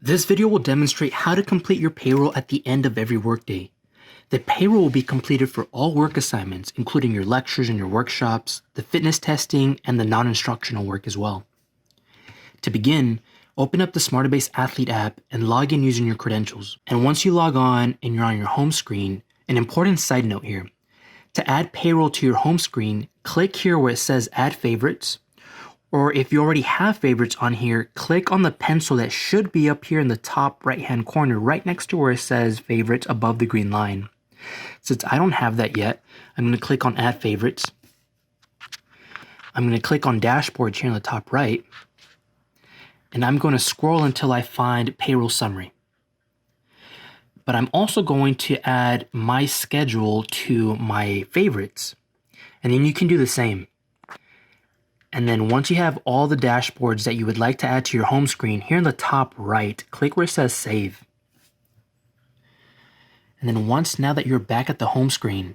This video will demonstrate how to complete your payroll at the end of every workday. The payroll will be completed for all work assignments, including your lectures and your workshops, the fitness testing, and the non-instructional work as well. To begin, open up the Smartabase Athlete app and log in using your credentials. And once you log on and you're on your home screen, an important side note here. To add payroll to your home screen, click here where it says Add Favorites. Or if you already have favorites on here, click on the pencil that should be up here in the top right-hand corner, right next to where it says Favorites above the green line. Since I don't have that yet, I'm going to click on Add Favorites. I'm going to click on Dashboards here in the top right. And I'm going to scroll until I find Payroll Summary. But I'm also going to add my schedule to my favorites. And then you can do the same. And then once you have all the dashboards that you would like to add to your home screen, here in the top right, click where it says Save. And then now that you're back at the home screen,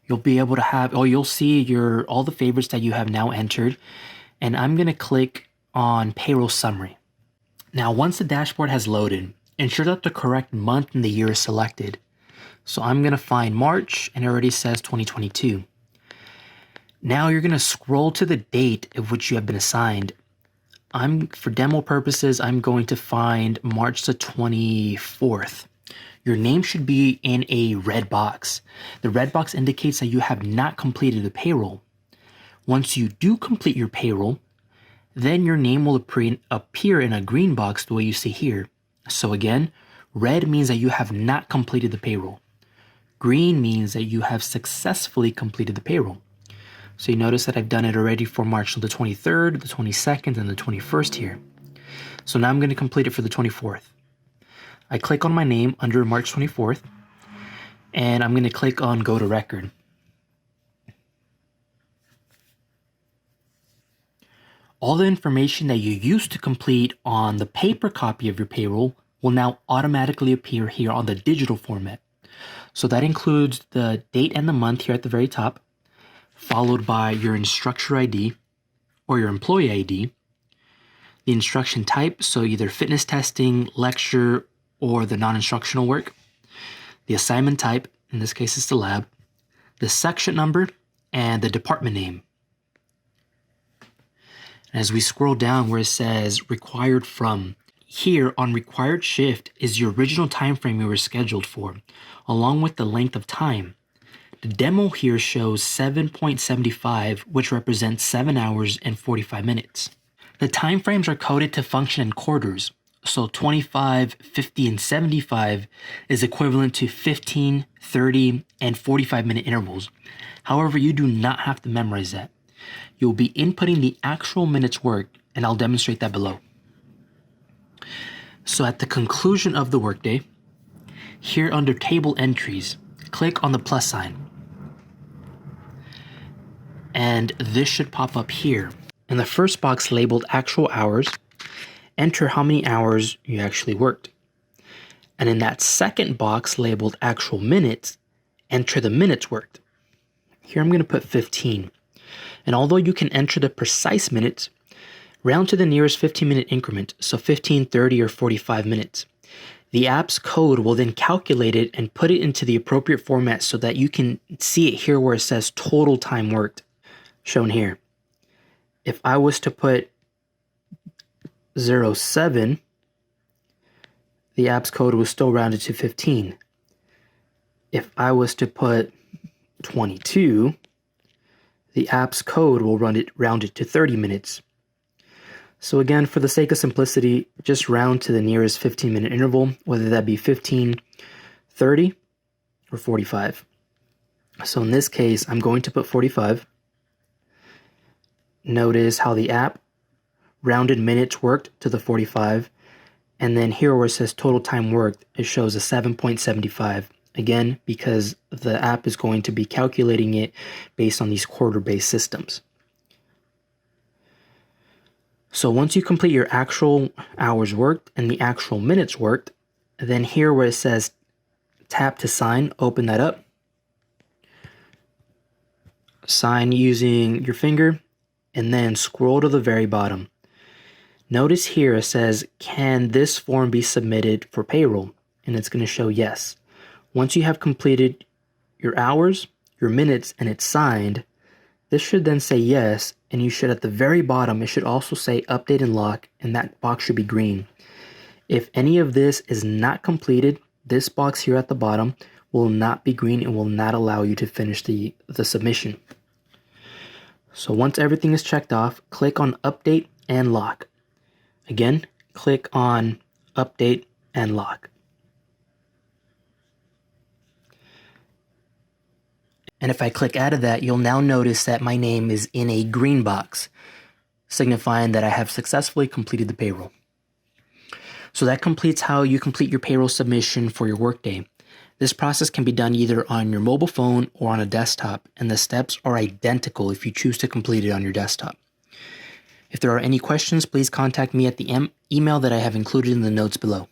you'll be able to have, you'll see all the favorites that you have now entered. And I'm going to click on Payroll Summary. Now, once the dashboard has loaded, ensure that the correct month and the year is selected. So I'm going to find March, and it already says 2022. Now you're going to scroll to the date of which you have been assigned. For demo purposes, I'm going to find March the 24th. Your name should be in a red box. The red box indicates that you have not completed the payroll. Once you do complete your payroll, then your name will appear in a green box the way you see here. So again, red means that you have not completed the payroll. Green means that you have successfully completed the payroll. So you notice that I've done it already for March the 23rd, the 22nd, and the 21st here. So now I'm going to complete it for the 24th. I click on my name under March 24th, and I'm going to click on Go to Record. All the information that you used to complete on the paper copy of your payroll will now automatically appear here on the digital format. So that includes the date and the month here at the very top, followed by your instructor ID or your employee ID, the instruction type, so either fitness testing, lecture, or the non-instructional work, the assignment type, in this case it's the lab, the section number, and the department name. As we scroll down where it says required from, here on required shift is your original time frame you were scheduled for, along with the length of time. The demo here shows 7.75, which represents 7 hours and 45 minutes. The time frames are coded to function in quarters, so 25, 50, and 75 is equivalent to 15, 30, and 45-minute intervals. However, you do not have to memorize that. You'll be inputting the actual minutes worked, and I'll demonstrate that below. So at the conclusion of the workday, here under Table Entries, click on the plus sign. And this should pop up here. In the first box labeled Actual Hours, enter how many hours you actually worked. And in that second box labeled Actual Minutes, enter the minutes worked. Here I'm going to put 15. And although you can enter the precise minutes, round to the nearest 15-minute increment, so 15, 30, or 45 minutes. The app's code will then calculate it and put it into the appropriate format so that you can see it here where it says total time worked, shown here. If I was to put 07, the app's code was still rounded to 15. If I was to put 22, the app's code will round it to 30 minutes. So again, for the sake of simplicity, just round to the nearest 15-minute interval, whether that be 15, 30, or 45. So in this case, I'm going to put 45. Notice how the app rounded minutes worked to the 45. And then here where it says total time worked, it shows a 7.75. Again, because the app is going to be calculating it based on these quarter-based systems. So once you complete your actual hours worked and the actual minutes worked, then here where it says tap to sign, open that up. Sign using your finger and then scroll to the very bottom. Notice here it says, can this form be submitted for payroll? And it's going to show yes. Once you have completed your hours, your minutes, and it's signed, this should then say yes, and you should at the very bottom, it should also say update and lock, and that box should be green. If any of this is not completed, this box here at the bottom will not be green and will not allow you to finish the submission. So once everything is checked off, click on update and lock. Again, click on update and lock. And if I click out of that, you'll now notice that my name is in a green box, signifying that I have successfully completed the payroll. So that completes how you complete your payroll submission for your workday. This process can be done either on your mobile phone or on a desktop, and the steps are identical if you choose to complete it on your desktop. If there are any questions, please contact me at the email that I have included in the notes below.